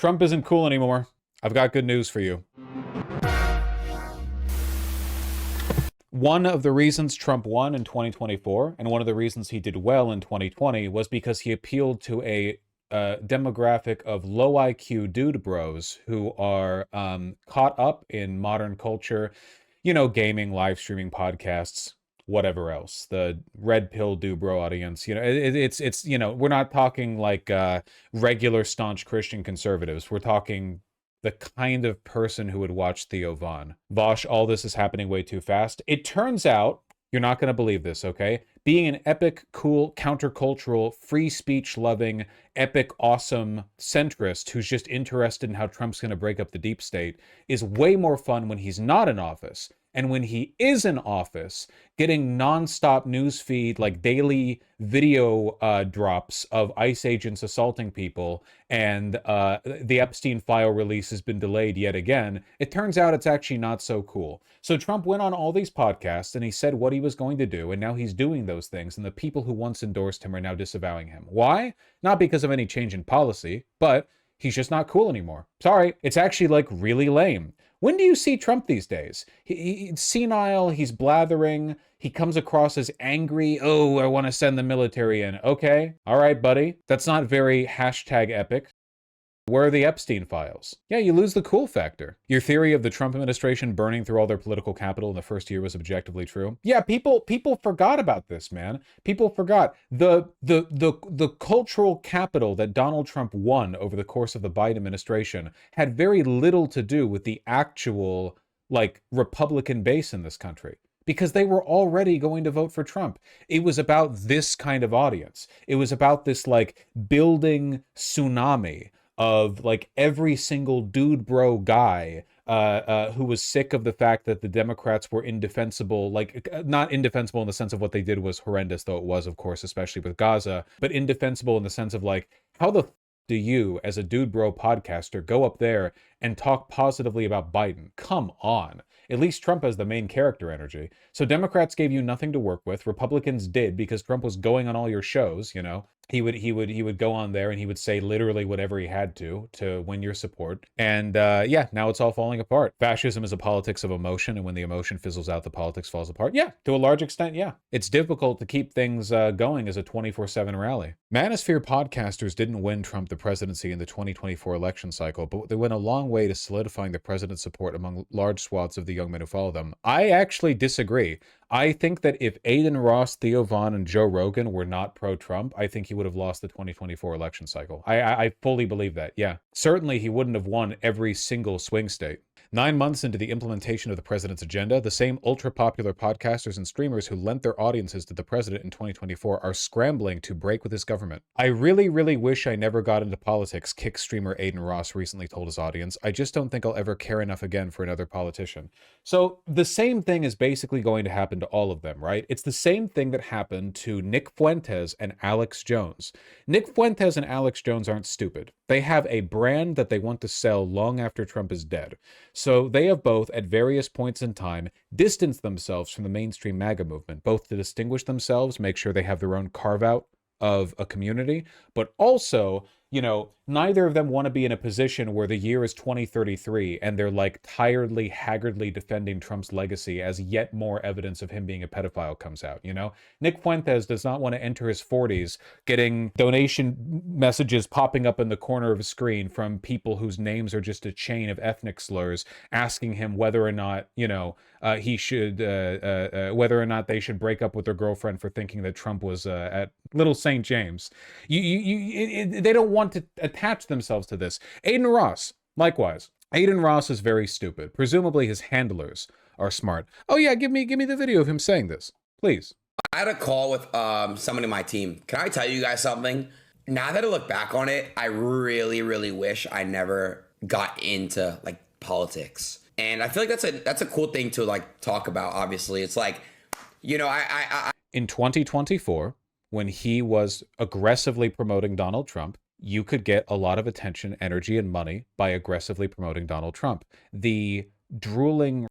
Trump isn't cool anymore. I've got good news for you. One of the reasons Trump won in 2024, and one of the reasons he did well in 2020, was because he appealed to a demographic of low IQ dude bros who are caught up in modern culture, you know, gaming, live streaming, podcasts, whatever else. The red pill dude bro audience, you know, it's you know, we're not talking like regular staunch Christian conservatives. We're talking the kind of person who would watch Theo Von. Vosh, all this is happening way too fast. It turns out, you're not going to believe this, okay? Being an epic, cool, countercultural, free speech loving, epic, awesome centrist who's just interested in how Trump's going to break up the deep state is way more fun when he's not in office. And when he is in office, getting nonstop news feed, like daily video drops of ICE agents assaulting people, and the Epstein file release has been delayed yet again, it turns out it's actually not so cool. So Trump went on all these podcasts and he said what he was going to do, and now he's doing those things, and the people who once endorsed him are now disavowing him. Why? Not because of any change in policy, but he's just not cool anymore. Sorry, it's actually like really lame. When do you see Trump these days? He's senile, he's blathering, he comes across as angry. Oh, I want to send the military in. Okay, all right, buddy. That's not very hashtag epic. Where are the Epstein files? Yeah, you lose the cool factor. Your theory of the Trump administration burning through all their political capital in the first year was objectively true. Yeah, people forgot about this, man. People forgot the cultural capital that Donald Trump won over the course of the Biden administration had very little to do with the actual like Republican base in this country, because they were already going to vote for Trump. It was about this kind of audience. It was about this like building tsunami of like every single dude bro guy who was sick of the fact that the Democrats were indefensible, like not indefensible in the sense of what they did was horrendous, though it was, of course, especially with Gaza, but indefensible in the sense of like, how the do you, as a dude bro podcaster, go up there and talk positively about Biden? Come on. At least Trump has the main character energy. So Democrats gave you nothing to work with. Republicans did, because Trump was going on all your shows, you know. He would go on there and he would say literally whatever he had to win your support. And yeah, now it's all falling apart. Fascism is a politics of emotion, and when the emotion fizzles out, the politics falls apart. Yeah, to a large extent, yeah. It's difficult to keep things going as a 24/7 rally. Manosphere podcasters didn't win Trump the presidency in the 2024 election cycle, but they went a long way to solidifying the president's support among large swaths of the young men who follow them. I actually disagree. I think that if Aiden Ross, Theo Von, and Joe Rogan were not pro-Trump, I think he would have lost the 2024 election cycle. I fully believe that, yeah. Certainly he wouldn't have won every single swing state. 9 months into the implementation of the president's agenda, the same ultra-popular podcasters and streamers who lent their audiences to the president in 2024 are scrambling to break with his government. I really, really wish I never got into politics, kick streamer Aiden Ross recently told his audience. I just don't think I'll ever care enough again for another politician. So the same thing is basically going to happen to all of them, right? It's the same thing that happened to Nick Fuentes and Alex Jones. Nick Fuentes and Alex Jones aren't stupid. They have a brand that they want to sell long after Trump is dead. So they have both, at various points in time, distanced themselves from the mainstream MAGA movement, both to distinguish themselves, make sure they have their own carve-out of a community, but also, you know, neither of them want to be in a position where the year is 2033 and they're like tiredly, haggardly defending Trump's legacy as yet more evidence of him being a pedophile comes out, you know? Nick Fuentes does not want to enter his 40s getting donation messages popping up in the corner of his screen from people whose names are just a chain of ethnic slurs asking him whether or not, you know, he should, whether or not they should break up with their girlfriend for thinking that Trump was at Little St. James. They don't want to attach themselves to this. Aiden Ross, likewise. Aiden Ross is very stupid. Presumably his handlers are smart. Oh yeah, give me the video of him saying this, please. I had a call with someone in my team. Can I tell you guys something? Now that I look back on it, I really, really wish I never got into like politics. And I feel like that's a cool thing to like talk about. Obviously, it's like, you know, in 2024, when he was aggressively promoting Donald Trump, you could get a lot of attention, energy, and money by aggressively promoting Donald Trump. The drooling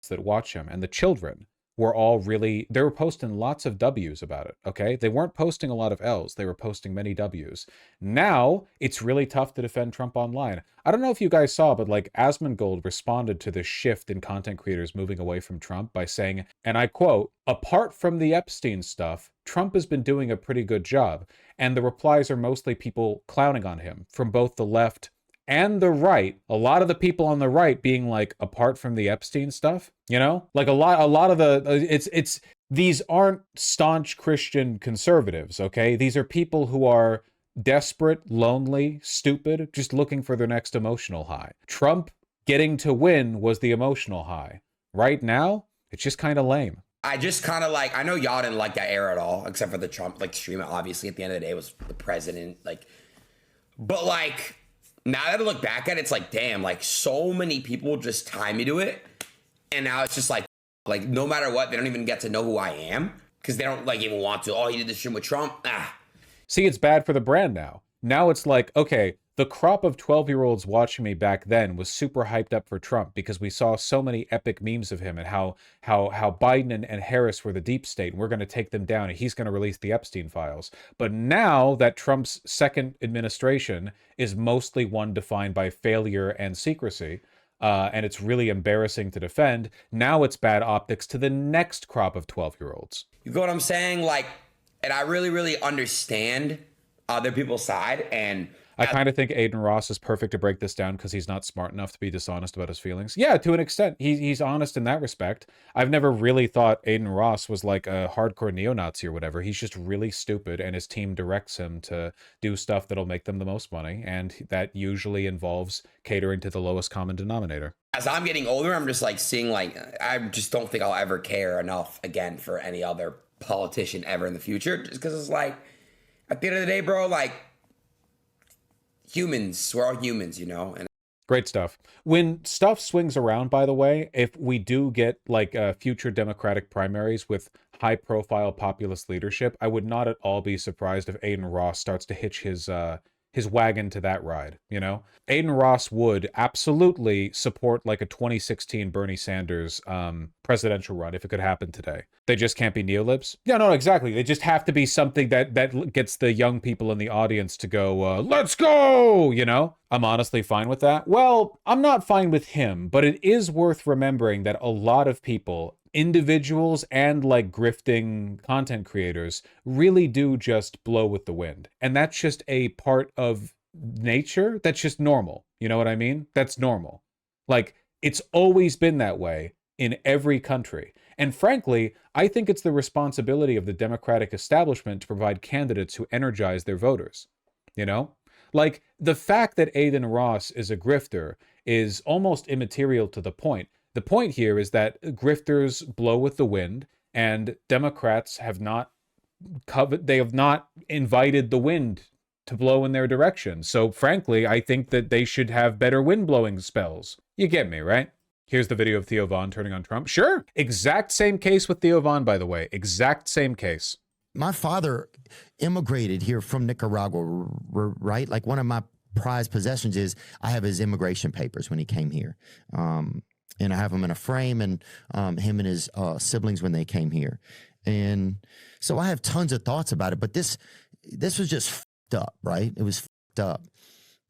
that watch him and the children were all really, they were posting lots of W's about it, okay? They weren't posting a lot of L's, they were posting many W's. Now, it's really tough to defend Trump online. I don't know if you guys saw, but like Asmongold responded to this shift in content creators moving away from Trump by saying, and I quote, "Apart from the Epstein stuff, Trump has been doing a pretty good job." And the replies are mostly people clowning on him from both the left and the right. A lot of the people on the right being like, apart from the Epstein stuff, you know, like a lot of the it's these aren't staunch Christian conservatives, okay? These are people who are desperate, lonely, stupid, just looking for their next emotional high. Trump getting to win was the emotional high. Right now, it's just kind of lame. I just kind of like, I know y'all didn't like that era at all, except for the Trump like stream. Obviously, at the end of the day, it was the president. Like, but like now that I look back at it, it's like, damn, like so many people just tie me to it, and now it's just like no matter what, they don't even get to know who I am because they don't like even want to. Oh, he did this stream with Trump. Ah. See, it's bad for the brand now. Now it's like, okay, the crop of 12-year-olds watching me back then was super hyped up for Trump because we saw so many epic memes of him and how Biden and Harris were the deep state and we're going to take them down and he's going to release the Epstein files. But now that Trump's second administration is mostly one defined by failure and secrecy, and it's really embarrassing to defend, now it's bad optics to the next crop of 12-year-olds. You know what I'm saying? Like, and I really, really understand other people's side, and I kind of think Aiden Ross is perfect to break this down because he's not smart enough to be dishonest about his feelings. Yeah, to an extent, he's honest in that respect. I've never really thought Aiden Ross was like a hardcore neo-Nazi or whatever. He's just really stupid, and his team directs him to do stuff that'll make them the most money, and that usually involves catering to the lowest common denominator. As I'm getting older, I'm just like seeing like, I just don't think I'll ever care enough again for any other politician ever in the future, just because it's like, at the end of the day, bro, like, humans, we're all humans, you know? And great stuff. When stuff swings around, by the way, if we do get like future Democratic primaries with high profile populist leadership, I would not at all be surprised if Aiden Ross starts to hitch his wagon to that ride, you know? Aiden Ross would absolutely support like a 2016 Bernie Sanders presidential run if it could happen today. They just can't be neolibs? Yeah, no, exactly. They just have to be something that gets the young people in the audience to go, let's go, you know? I'm honestly fine with that. Well, I'm not fine with him, but it is worth remembering that a lot of people, individuals and like grifting content creators, really do just blow with the wind. And that's just a part of nature. That's just normal. You know what I mean? That's normal. Like, it's always been that way in every country. And frankly, I think it's the responsibility of the Democratic establishment to provide candidates who energize their voters. You know? Like, the fact that Aiden Ross is a grifter is almost immaterial to the point. The point here is that grifters blow with the wind, and Democrats have not invited the wind to blow in their direction. So frankly, I think that they should have better wind blowing spells. You get me, right? Here's the video of Theo Von turning on Trump. Sure. Exact same case with Theo Von, by the way. Exact same case. My father immigrated here from Nicaragua, right? Like, one of my prized possessions is I have his immigration papers when he came here. And I have them in a frame, and him and his siblings when they came here. And so I have tons of thoughts about it, but this was just f***ed up, right? It was f***ed up.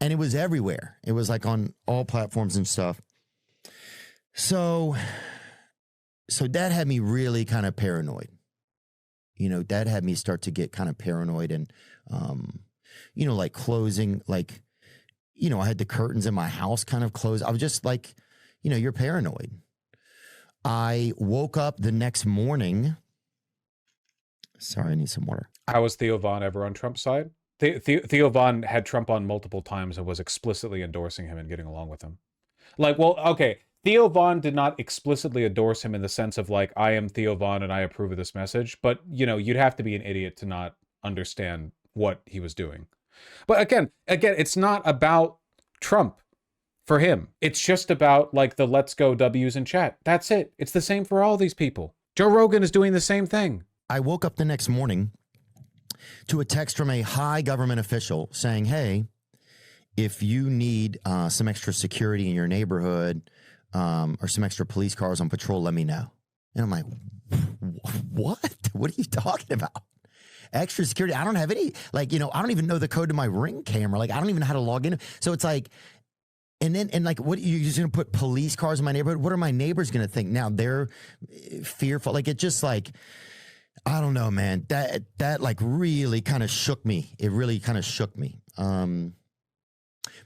And it was everywhere. It was like on all platforms and stuff. So that had me really kind of paranoid. You know, that had me start to get kind of paranoid and, you know, like closing, like, you know, I had the curtains in my house kind of closed. I was just like, you know, you're paranoid. I woke up the next morning. Sorry, I need some water. How was Theo Von ever on Trump's side? Theo Von had Trump on multiple times and was explicitly endorsing him and getting along with him. Like, well, okay, Theo Von did not explicitly endorse him in the sense of like, I am Theo Von and I approve of this message. But, you know, you'd have to be an idiot to not understand what he was doing. But again, it's not about Trump for him. It's just about like the let's go W's in chat. That's it. It's the same for all these people. Joe Rogan is doing the same thing. I woke up the next morning to a text from a high government official saying, hey, if you need some extra security in your neighborhood or some extra police cars on patrol, let me know. And I'm like, what? What are you talking about? Extra security. I don't have any, like, I don't even know the code to my Ring camera. Like, I don't even know how to log in. So it's like, and like, what, you're just going to put police cars in my neighborhood? What are my neighbors going to think now? They're fearful. Like, it just like, I don't know, man. That like really kind of shook me. It really kind of shook me.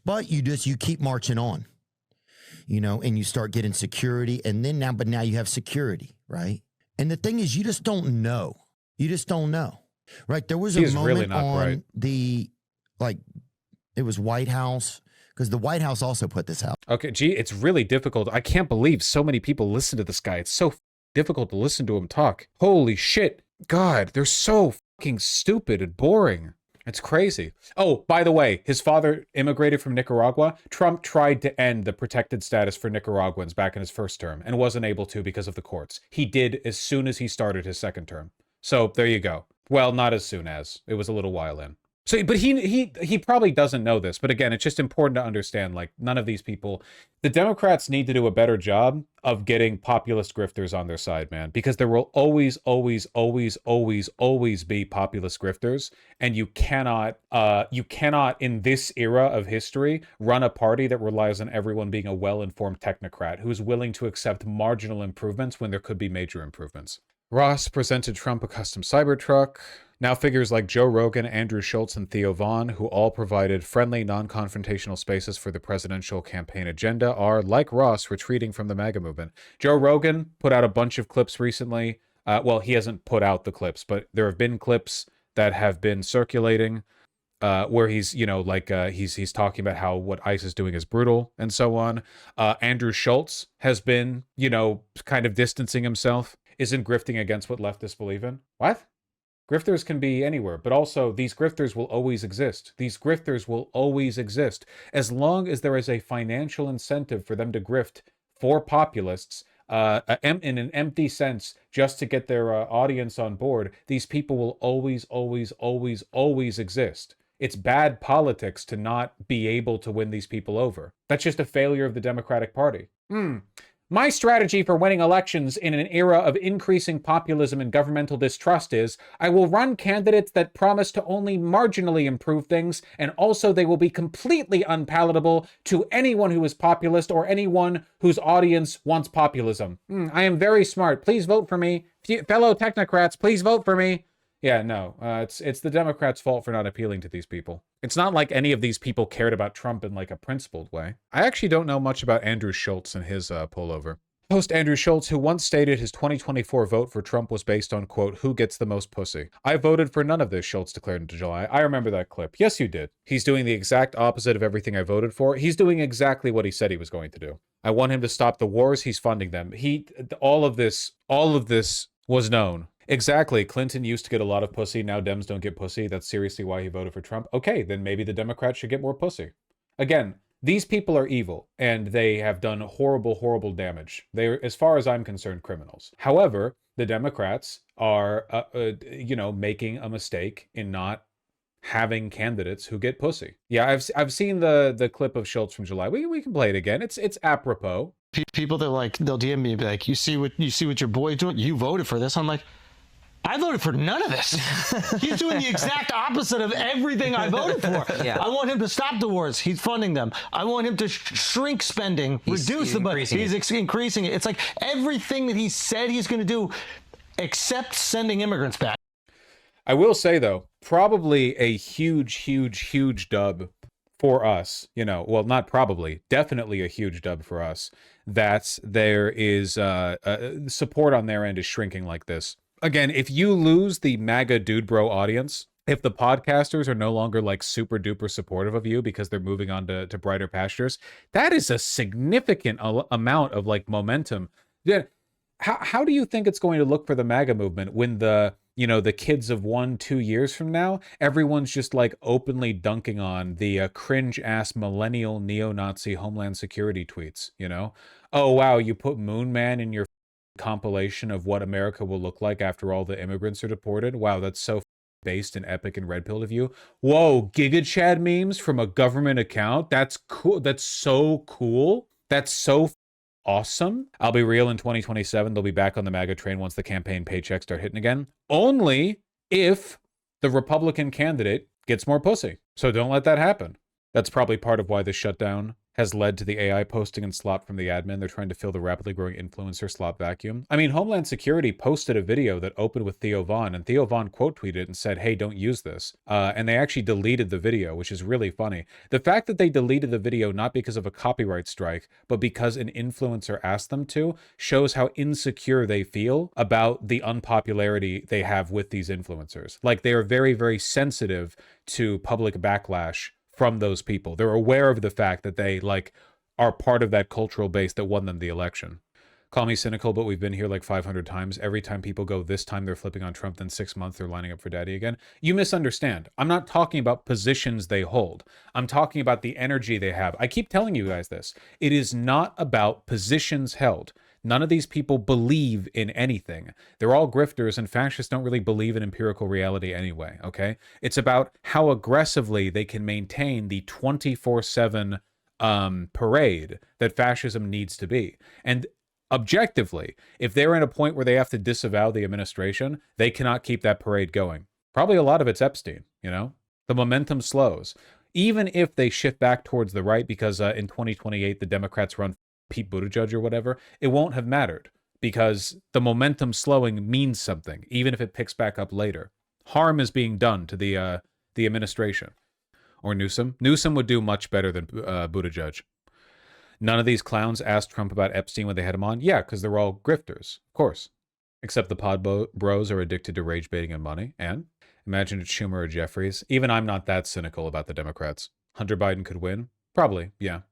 But you keep marching on, and you start getting security, and then now you have security, right? And the thing is, you just don't know. You just don't know, right? There was a moment really not on bright. it was White House, because the White House also put this out. Okay, gee, it's really difficult. I can't believe so many people listen to this guy. It's so difficult to listen to him talk. Holy shit. God, they're so fucking stupid and boring. It's crazy. Oh, by the way, his father immigrated from Nicaragua. Trump tried to end the protected status for Nicaraguans back in his first term and wasn't able to because of the courts. He did as soon as he started his second term. So there you go. Well, not as soon as. It was a little while in. So, but he probably doesn't know this. But again, it's just important to understand, like, none of these people, the Democrats need to do a better job of getting populist grifters on their side, man, because there will always, always, always, always, always be populist grifters. And you cannot in this era of history run a party that relies on everyone being a well-informed technocrat who's willing to accept marginal improvements when there could be major improvements. Ross presented Trump a custom Cybertruck. Now figures like Joe Rogan, Andrew Schultz, and Theo Vaughn, who all provided friendly, non-confrontational spaces for the presidential campaign agenda, are, like Ross, retreating from the MAGA movement. Joe Rogan put out a bunch of clips recently. Well, he hasn't put out the clips, but there have been clips that have been circulating where he's, he's talking about how what ICE is doing is brutal and so on. Andrew Schultz has been, kind of distancing himself, isn't grifting against what leftists believe in. What? Grifters can be anywhere, but also these grifters will always exist. These grifters will always exist. As long as there is a financial incentive for them to grift for populists, in an empty sense, just to get their audience on board, these people will always, always, always, always exist. It's bad politics to not be able to win these people over. That's just a failure of the Democratic Party. My strategy for winning elections in an era of increasing populism and governmental distrust is I will run candidates that promise to only marginally improve things, and also they will be completely unpalatable to anyone who is populist or anyone whose audience wants populism. I am very smart. Please vote for me. Fellow technocrats, please vote for me. Yeah, no, it's the Democrats' fault for not appealing to these people. It's not like any of these people cared about Trump in like a principled way. I actually don't know much about Andrew Schultz and his pullover. Host Andrew Schultz, who once stated his 2024 vote for Trump was based on, quote, who gets the most pussy. I voted for none of this, Schultz declared in July. I remember that clip. Yes, you did. He's doing the exact opposite of everything I voted for. He's doing exactly what he said he was going to do. I want him to stop the wars. He's funding them. All of this was known. Exactly. Clinton used to get a lot of pussy. Now Dems don't get pussy. That's seriously why he voted for Trump. Okay, then maybe the Democrats should get more pussy. Again, these people are evil, and they have done horrible, horrible damage. They're, as far as I'm concerned, criminals. However, the Democrats are, making a mistake in not having candidates who get pussy. Yeah, I've seen the clip of Schultz from July. We can play it again. It's apropos. People that they'll DM me and be like, you see what your boy's doing? You voted for this. I'm like, I voted for none of this. He's doing the exact opposite of everything I voted for. Yeah. I want him to stop the wars. He's funding them. I want him to shrink spending, reduce the budget. He's increasing it. It's like everything that he said he's going to do, except sending immigrants back. I will say, though, probably a huge, huge, huge dub for us, not probably, definitely a huge dub for us, that there is support on their end is shrinking like this. Again, if you lose the MAGA dude bro audience, if the podcasters are no longer like super duper supportive of you because they're moving on to brighter pastures, that is a significant amount of like momentum. Yeah. How do you think it's going to look for the MAGA movement when the kids of 1-2 years from now, everyone's just like openly dunking on the cringe ass millennial neo-Nazi Homeland Security tweets, Oh, wow, you put Moon Man in your compilation of what America will look like after all the immigrants are deported. Wow, that's so based and epic and red pilled of you. Whoa, Giga Chad memes from a government account. That's cool. That's so cool. That's so awesome. I'll be real, in 2027, they'll be back on the MAGA train once the campaign paychecks start hitting again. Only if the Republican candidate gets more pussy. So don't let that happen. That's probably part of why the shutdown has led to the AI posting and slop from the admin. They're trying to fill the rapidly growing influencer slop vacuum. I mean, Homeland Security posted a video that opened with Theo Von, and Theo Von quote tweeted it and said, hey, don't use this. And they actually deleted the video, which is really funny. The fact that they deleted the video not because of a copyright strike, but because an influencer asked them to, shows how insecure they feel about the unpopularity they have with these influencers. Like, they are very, very sensitive to public backlash from those people. They're aware of the fact that they are part of that cultural base that won them the election. Call me cynical, but we've been here like 500 times. Every time people go, this time they're flipping on Trump, then 6 months they're lining up for daddy again. You misunderstand. I'm not talking about positions they hold. I'm talking about the energy they have. I keep telling you guys this. It is not about positions held. None of these people believe in anything. They're all grifters, and fascists don't really believe in empirical reality anyway, okay? It's about how aggressively they can maintain the 24/7 parade that fascism needs to be. And objectively, if they're in a point where they have to disavow the administration, they cannot keep that parade going. Probably a lot of it's Epstein, you know? The momentum slows. Even if they shift back towards the right, because in 2028, the Democrats run Pete Buttigieg or whatever, it won't have mattered, because the momentum slowing means something, even if it picks back up later. Harm is being done to the administration. Or Newsom. Newsom would do much better than Buttigieg. None of these clowns asked Trump about Epstein when they had him on. Yeah, because they're all grifters, of course. Except the pod bros are addicted to rage baiting and money. And imagine it's Schumer or Jeffries. Even I'm not that cynical about the Democrats. Hunter Biden could win? Probably, yeah.